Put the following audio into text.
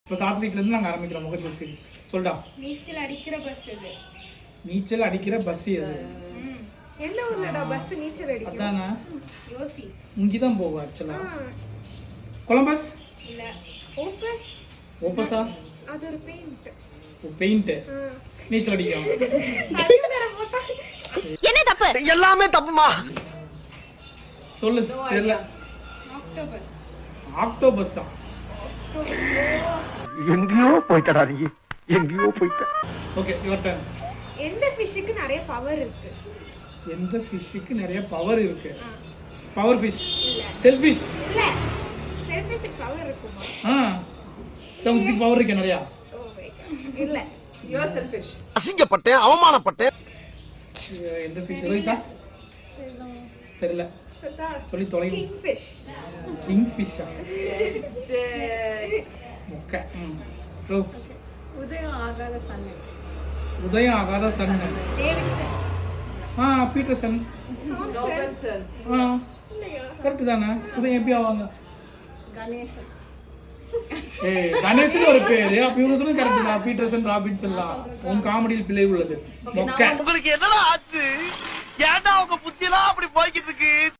இப்போ சாத்விக்ல இருந்து நாங்க ஆரம்பிக்கிறோம் முகஜோக் quiz. சொல்டா. நீச்சல் அடிக்கிற பஸ் இது. நீச்சல் அடிக்கிற பஸ் எது? எந்த ஊர்லடா பஸ் நீச்சல் அடிக்கும்? அதானா? யோசி. இங்க தான் போகும் एक्चुअली. கொலம்பஸ்? இல்ல. ஓபஸ். ஓபஸா? அது ஒரு பெயிண்ட். ஓ பெயிண்ட். நீச்சல் அடிக்கும். என்ன தப்பு? எல்லாமே தப்புமா. சொல்லு. தெரியல. ஆக்டோபஸ். ஆக்டோபஸா? எங்கேயோ போய்ட்டடா நீ. எங்கேயோ போய்ட்ட. Okay, your turn. எந்த ஃபிஷ்க்கு நிறைய பவர் இருக்கு? எந்த ஃபிஷ்க்கு நிறைய பவர் இருக்கு? Power fish. இல்ல. செல்ஃபிஷ். இல்ல. செல்ஃபிஷ்க்கு பவர் இருக்குமா? செல்ஃபிஷ்க்கு பவர் இருக்கு நிறைய. Oh my god. இல்ல. You are selfish. அசிங்கப்பட்டேன், அவமானப்பட்டேன். எந்த ஃபிஷ் சொல்லிட்டா? தெரியல. சொல்லி தொலை. King fish. கிங் ஃபிஷ்ஷா? முக்கை. ப்ரோ. உதயம் ஆகாத சன். உதயம் ஆகாத sun. Davidson. Peterson. Nobelson. Correct தானே? உதயம் எப்படி ஆவாங்க? கணேசன். கணேசன் ஒரு பேரு. அப்ப இவங்க சொன்னது கரெக்ட் தான். பீட்டர்சன், ராபின்சன்லாம் உன் காமெடியில் பிழை உள்ளது. மொக்கை. உங்களுக்கு என்னடா ஆச்சு? ஏன்டா உங்க புத்தியெல்லாம் அப்படி போய்கிட்டு இருக்கு?